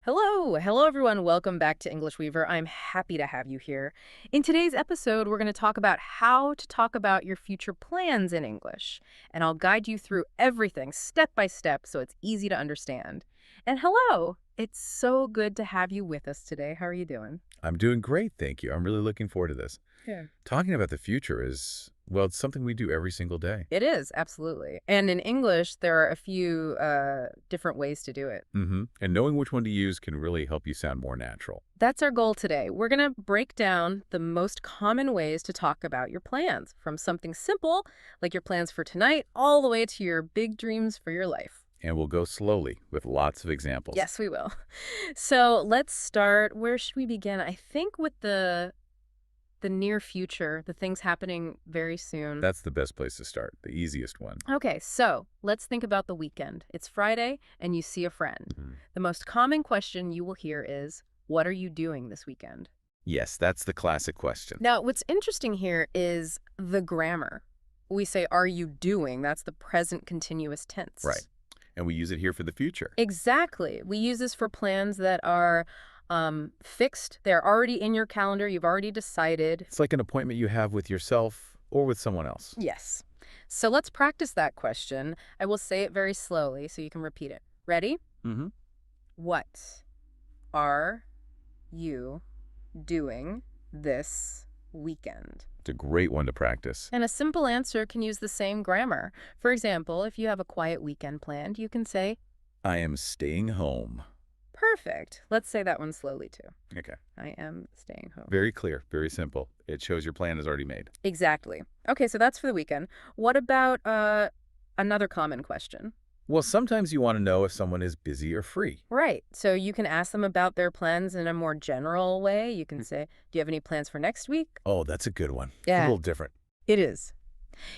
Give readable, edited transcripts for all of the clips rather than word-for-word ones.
Hello everyone. Welcome back to English Weaver. I'm happy to have you here. In today's episode, we're going to talk about how to talk about your future plans in English, and I'll guide you through everything step by step so it's easy to understand. And hello, it's so good to have you with us today. How are you doing? I'm doing great, thank you. I'm really looking forward to this. Yeah. Talking about the future is, well, it's something we do every single day. It is, absolutely. And in English, there are a few different ways to do it. And knowing which one to use can really help you sound more natural. That's our goal today. We're going to break down the most common ways to talk about your plans, from something simple, like your plans for tonight, all the way to your big dreams for your life. And we'll go slowly with lots of examples. Yes, we will. So let's start. Where should we begin? I think with the near future, the things happening very soon. That's the best place to start, the easiest one. Okay, so let's think about the weekend. It's Friday, and you see a friend. The most common question you will hear is, what are you doing this weekend? Yes, that's the classic question. Now, what's interesting here is the grammar. We say, are you doing? That's the present continuous tense. Right. And we use it here for the future. Exactly. We use this for plans that are fixed. They're already in your calendar. You've already decided. It's like an appointment you have with yourself or with someone else. Yes. So let's practice that question. I will say it very slowly so you can repeat it. Ready? Mm-hmm. What are you doing this weekend? It's a great one to practice. And a simple answer can use the same grammar. For example, if you have a quiet weekend planned, you can say, I am staying home. perfect. Let's say that one slowly too. Okay. I am staying home. Very clear, very simple. It shows your plan is already made. Exactly. Okay, so that's for the weekend. What about another common question? Well, sometimes you want to know if someone is busy or free. Right. So you can ask them about their plans in a more general way. You can say, do you have any plans for next week? Oh, that's a good one. Yeah. A little different. It is.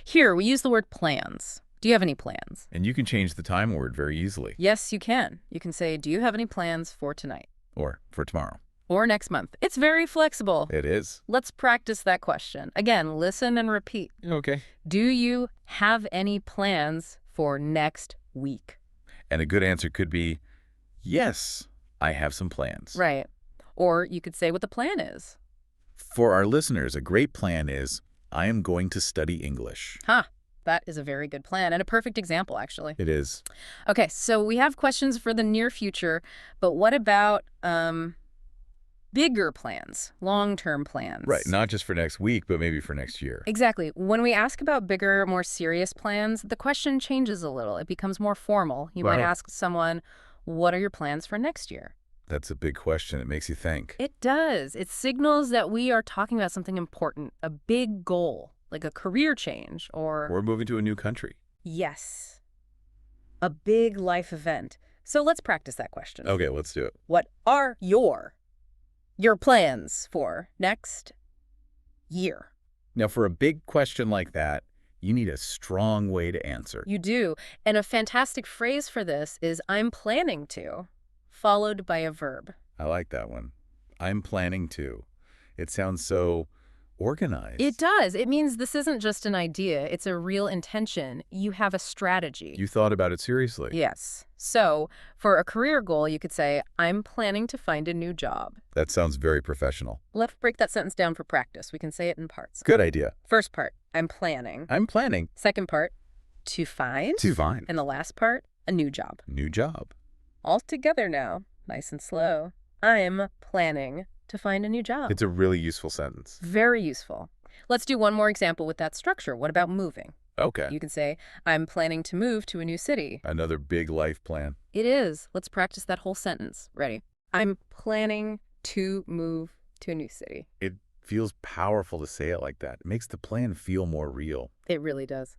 Here, we use the word plans. Do you have any plans? And you can change the time word very easily. Yes, you can. You can say, do you have any plans for tonight? Or for tomorrow. Or next month. It's very flexible. It is. Let's practice that question. Again, listen and repeat. Okay. Do you have any plans for next week? And a good answer could be, yes, I have some plans. Right. Or you could say what the plan is. For our listeners, a great plan is, I am going to study English. That is a very good plan and a perfect example, actually. It is. Okay, so we have questions for the near future, but what about bigger plans, long-term plans? Right. Not just for next week, but maybe for next year. Exactly. When we ask about bigger, more serious plans, the question changes a little. It becomes more formal. You might Wow. ask someone, what are your plans for next year? That's a big question. It makes you think. It does. It signals that we are talking about something important, a big goal, like a career change or... We're moving to a new country. Yes, a big life event. So let's practice that question. Okay, let's do it. What are your plans for next year? Now, for a big question like that, you need a strong way to answer. You do. And a fantastic phrase for this is I'm planning to, followed by a verb. I like that one. I'm planning to. It sounds so organized. It does. It means this isn't just an idea. It's a real intention. You have a strategy. You thought about it seriously. Yes. So for a career goal, you could say, I'm planning to find a new job. That sounds very professional. Let's break that sentence down for practice. We can say it in parts. Good idea. First part, I'm planning. I'm planning Second part, to find. to find And the last part, a new job. a new job. All together now, nice and slow. I'm planning to find a new job. It's a really useful sentence. Very useful. Let's do one more example with that structure. What about moving? Okay. You can say, I'm planning to move to a new city. Another big life plan. It is. Let's practice that whole sentence. Ready? I'm planning to move to a new city. It feels powerful to say it like that. It makes the plan feel more real. It really does.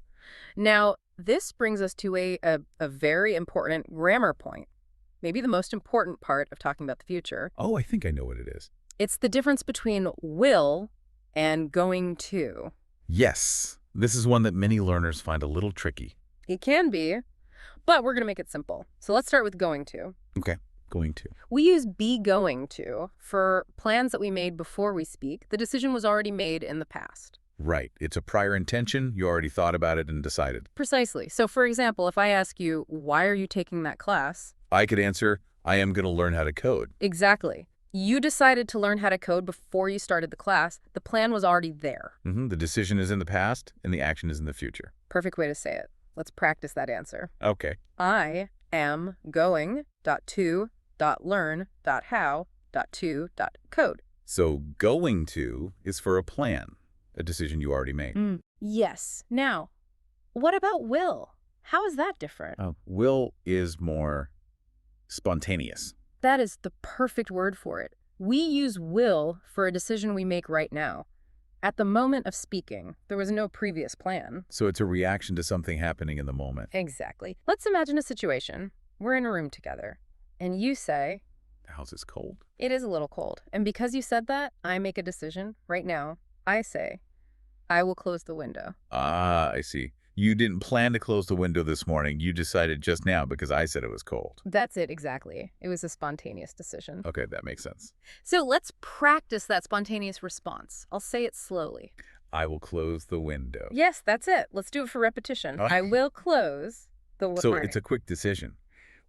Now, this brings us to a very important grammar point. Maybe the most important part of talking about the future. Oh, I think I know what it is. It's the difference between will and going to. Yes. This is one that many learners find a little tricky. It can be, but we're going to make it simple. So let's start with going to. Okay. Going to. We use be going to for plans that we made before we speak. The decision was already made in the past. Right. It's a prior intention. You already thought about it and decided. Precisely. So for example, if I ask you, why are you taking that class? I could answer, I am going to learn how to code. Exactly. You decided to learn how to code before you started the class. The plan was already there. The decision is in the past, and the action is in the future. Perfect way to say it. Let's practice that answer. Okay. I am going to learn how to code. So going to is for a plan, a decision you already made. Yes. Now, what about will? How is that different? Will is more spontaneous. That is the perfect word for it. We use will for a decision we make right now. At the moment of speaking, there was no previous plan. So it's a reaction to something happening in the moment. Exactly. Let's imagine a situation. We're in a room together, and you say, The house is cold. it is a little cold. And because you said that, I make a decision right now. I say, I will close the window. Ah, I see. You didn't plan to close the window this morning. You decided just now because I said it was cold. That's it, exactly. It was a spontaneous decision. Okay, that makes sense. So let's practice that spontaneous response. I'll say it slowly. I will close the window. Yes, that's it. Let's do it for repetition. I will close the window. So it's a quick decision.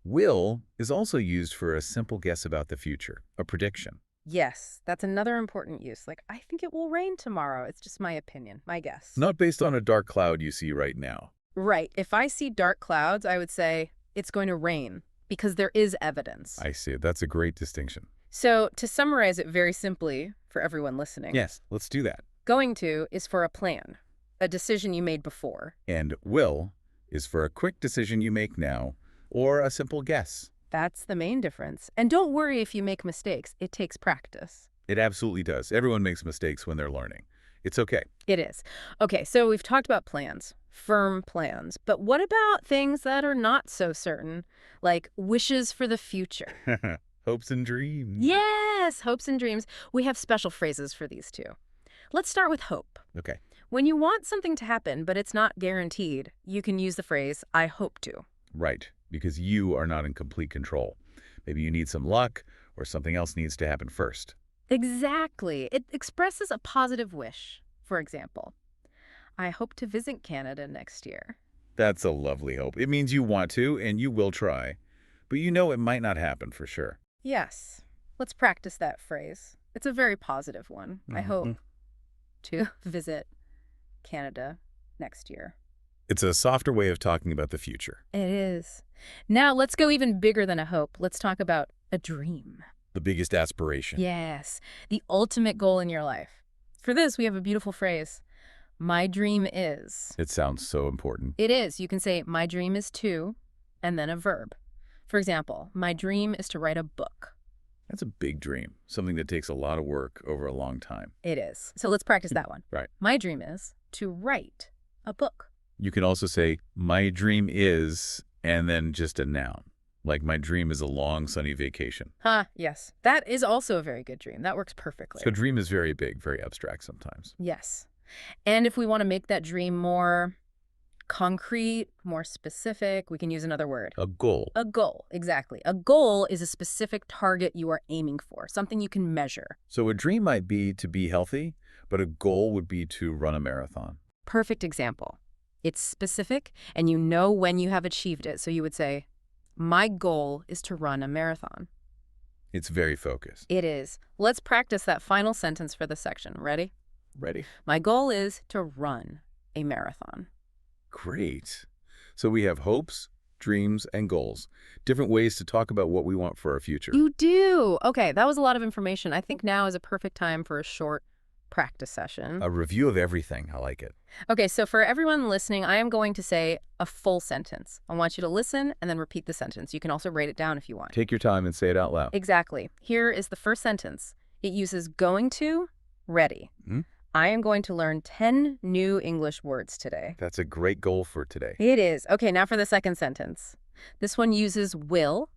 Will is also used for a simple guess about the future, a prediction. Yes, that's another important use. Like, I think it will rain tomorrow. It's just my opinion, my guess. Not based on a dark cloud you see right now. Right. If I see dark clouds, I would say it's going to rain because there is evidence. I see. That's a great distinction. So to summarize it very simply for everyone listening. Yes, let's do that. Going to is for a plan, a decision you made before. And will is for a quick decision you make now or a simple guess. That's the main difference. And don't worry if you make mistakes. It takes practice. It absolutely does. Everyone makes mistakes when they're learning. It's okay. It is. Okay, so we've talked about plans, firm plans. But what about things that are not so certain, like wishes for the future? Hopes and dreams. Yes, hopes and dreams. We have special phrases for these too. Let's start with hope. Okay. When you want something to happen, but it's not guaranteed, you can use the phrase, I hope to. Right, because you are not in complete control. Maybe you need some luck or something else needs to happen first. Exactly. It expresses a positive wish. For example, I hope to visit Canada next year. That's a lovely hope. It means you want to and you will try, but you know it might not happen for sure. Yes. Let's practice that phrase. It's a very positive one. I hope to visit Canada next year. It's a softer way of talking about the future. It is. Now let's go even bigger than a hope. Let's talk about a dream. The biggest aspiration. Yes, the ultimate goal in your life. For this, we have a beautiful phrase. My dream is. It sounds so important. It is. You can say, my dream is to, and then a verb. For example, my dream is to write a book. That's a big dream, something that takes a lot of work over a long time. It is. So let's practice that one. Right. My dream is to write a book. You can also say, my dream is, and then just a noun. Like my dream is a long, sunny vacation. Yes. That is also a very good dream. That works perfectly. So dream is very big, very abstract sometimes. Yes. And if we want to make that dream more concrete, more specific, we can use another word. A goal. A goal, exactly. A goal is a specific target you are aiming for, something you can measure. So a dream might be to be healthy, but a goal would be to run a marathon. Perfect example. It's specific, and you know when you have achieved it. So you would say, my goal is to run a marathon. It's very focused. It is. Let's practice that final sentence for this section. Ready? Ready? My goal is to run a marathon. Great. So we have hopes, dreams, and goals. Different ways to talk about what we want for our future. You do. Okay, that was a lot of information. I think now is a perfect time for a short practice session. A review of everything. I like it. Okay, so for everyone listening, I am going to say a full sentence. I want you to listen and then repeat the sentence. You can also write it down if you want. Take your time and say it out loud. Exactly. Here is the first sentence. It uses going to, ready. I am going to learn 10 new English words today. That's a great goal for today. It is. Okay, now for the second sentence. This one uses will.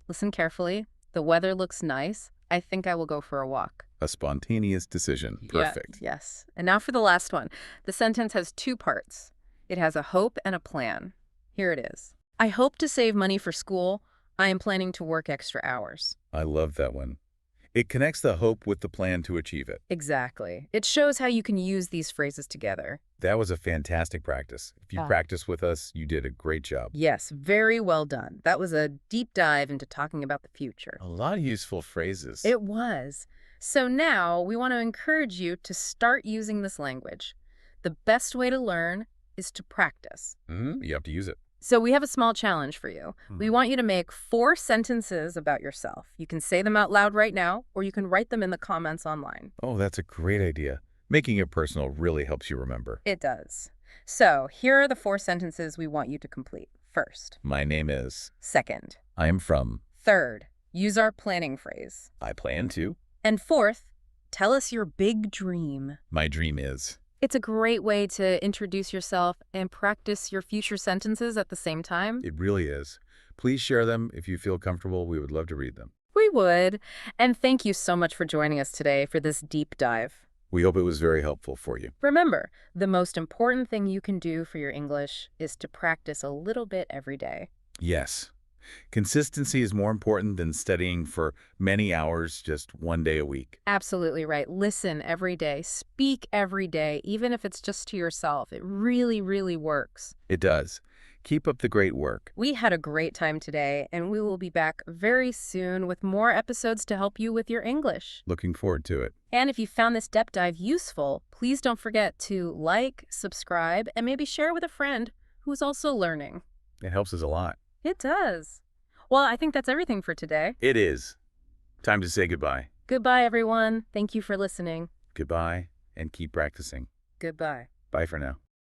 Listen carefully. The weather looks nice. I think I will go for a walk. A spontaneous decision. Perfect. Yeah, yes. And now for the last one. The sentence has two parts. It has a hope and a plan. Here it is. I hope to save money for school. I am planning to work extra hours. I love that one. It connects the hope with the plan to achieve it. Exactly. It shows how you can use these phrases together. That was a fantastic practice. If you Ah. practiced with us, you did a great job. Yes, very well done. That was a deep dive into talking about the future. A lot of useful phrases. It was. So now we want to encourage you to start using this language. The best way to learn is to practice. You have to use it. So we have a small challenge for you. We want you to make 4 sentences about yourself. You can say them out loud right now, or you can write them in the comments online. Oh, that's a great idea. Making it personal really helps you remember. It does. So here are the 4 sentences we want you to complete. First. My name is. Second. I am from. Third. Use our planning phrase. I plan to. And fourth, tell us your big dream. My dream is. It's a great way to introduce yourself and practice your future sentences at the same time. It really is. Please share them if you feel comfortable. We would love to read them. We would. And thank you so much for joining us today for this deep dive. We hope it was very helpful for you. Remember, the most important thing you can do for your English is to practice a little bit every day. Yes. Consistency is more important than studying for many hours just one day a week. Absolutely right. Listen every day. Speak every day, even if it's just to yourself. It really, really works. It does. Keep up the great work. We had a great time today, and we will be back very soon with more episodes to help you with your English. Looking forward to it. And if you found this depth dive useful, please don't forget to like, subscribe, and maybe share with a friend who is also learning. It helps us a lot. It does. Well, I think that's everything for today. It is. Time to say goodbye. Goodbye, everyone. Thank you for listening. Goodbye, and keep practicing. Goodbye. Bye for now.